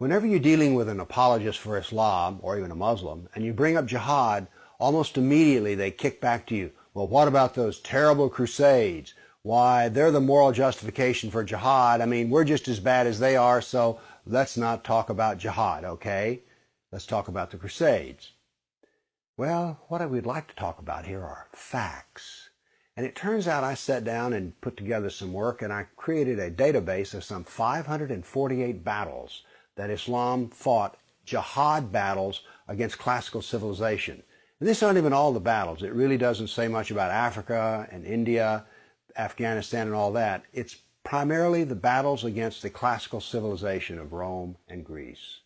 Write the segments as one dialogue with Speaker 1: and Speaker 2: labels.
Speaker 1: Whenever you're dealing with an apologist for Islam, or even a Muslim, and you bring up jihad, almost immediately they kick back to you. Well, what about those terrible crusades? Why, they're the moral justification for jihad. I mean, we're just as bad as they are, so let's not talk about jihad, okay? Let's talk about the crusades. Well, what I would like to talk about here are facts. And it turns out I sat down and put together some work, and I created a database of some 548 battles that Islam fought, jihad battles against classical civilization. And these aren't even all the battles. It really doesn't say much about Africa and India, Afghanistan and all that. It's primarily the battles against the classical civilization of Rome and Greece.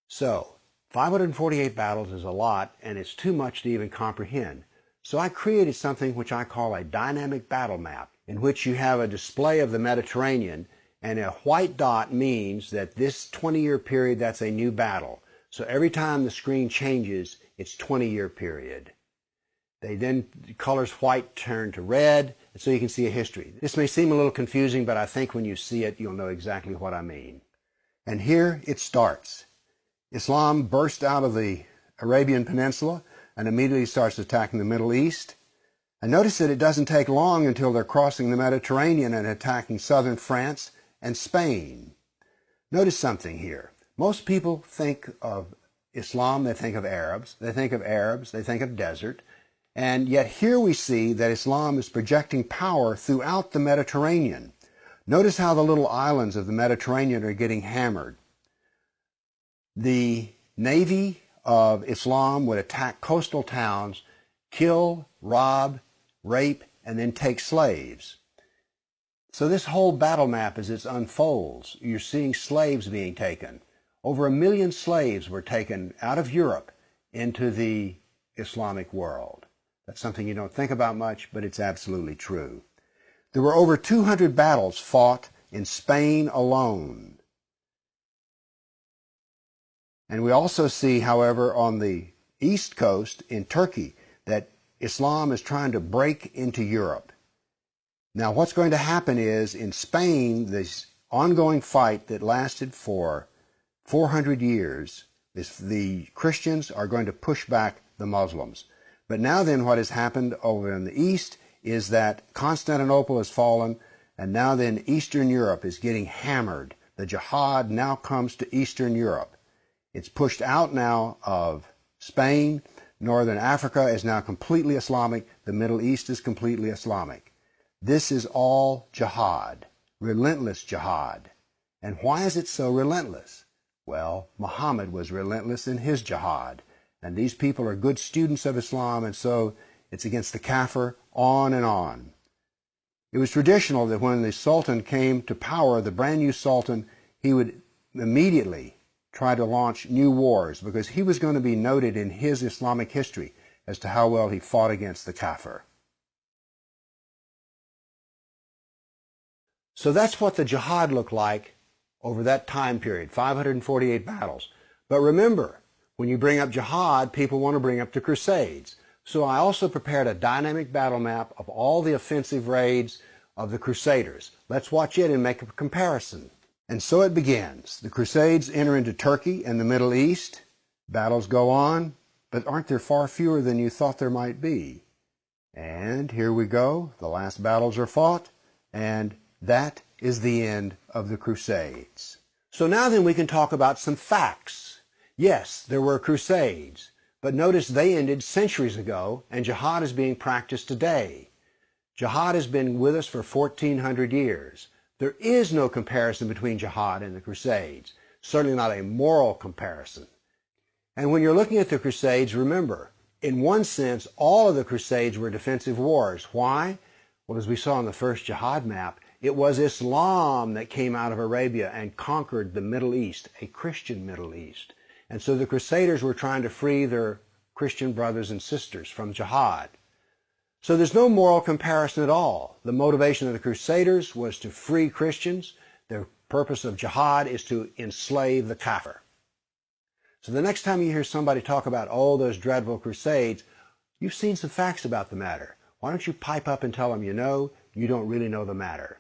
Speaker 1: So, 548 battles is a lot, and it's too much to even comprehend. So I created something which I call a dynamic battle map, in which you have a display of the Mediterranean, and a white dot means that this 20-year period, that's a new battle. So every time the screen changes, it's 20-year period. The colors white turn to red, and so you can see a history. This may seem a little confusing, but I think when you see it, you'll know exactly what I mean. And here it starts. Islam burst out of the Arabian Peninsula and immediately starts attacking the Middle East. And notice that it doesn't take long until they're crossing the Mediterranean and attacking southern France and Spain. Notice something here. Most people think of Islam, they think of Arabs, they think of desert, and yet here we see that Islam is projecting power throughout the Mediterranean. Notice how the little islands of the Mediterranean are getting hammered. The navy of Islam would attack coastal towns, kill, rob, rape, and then take slaves. So this whole battle map, as it unfolds, you're seeing slaves being taken. Over 1 million slaves were taken out of Europe into the Islamic world. That's something you don't think about much, but it's absolutely true. There were over 200 battles fought in Spain alone. And we also see, however, on the east coast in Turkey, that Islam is trying to break into Europe. Now, what's going to happen is, in Spain, this ongoing fight that lasted for 400 years, the Christians are going to push back the Muslims. But now then what has happened over in the east is that Constantinople has fallen, and now then Eastern Europe is getting hammered. The jihad now comes to Eastern Europe. It's pushed out now of Spain. Northern Africa is now completely Islamic. The Middle East is completely Islamic. This is all jihad, relentless jihad. And why is it so relentless? Well, Muhammad was relentless in his jihad. And these people are good students of Islam, and so it's against the kafir, on and on. It was traditional that when the Sultan came to power, the brand new Sultan, he would immediately try to launch new wars, because he was going to be noted in his Islamic history as to how well he fought against the kafir. So that's what the jihad looked like over that time period, 548 battles. But remember, when you bring up jihad, people want to bring up the Crusades. So I also prepared a dynamic battle map of all the offensive raids of the Crusaders. Let's watch it and make a comparison. And so it begins. The Crusades enter into Turkey and the Middle East. Battles go on, but aren't there far fewer than you thought there might be? And here we go. The last battles are fought, and that is the end of the Crusades. So now then we can talk about some facts. Yes, there were Crusades, but notice they ended centuries ago, and jihad is being practiced today. Jihad has been with us for 1,400 years. There is no comparison between jihad and the Crusades, certainly not a moral comparison. And when you're looking at the Crusades, remember, in one sense, all of the Crusades were defensive wars. Why? Well, as we saw on the first jihad map, it was Islam that came out of Arabia and conquered the Middle East, a Christian Middle East. And so the Crusaders were trying to free their Christian brothers and sisters from jihad. So there's no moral comparison at all. The motivation of the Crusaders was to free Christians. The purpose of jihad is to enslave the kafir. So the next time you hear somebody talk about, oh, those dreadful Crusades, you've seen some facts about the matter. Why don't you pipe up and tell them you know, you don't really know the matter.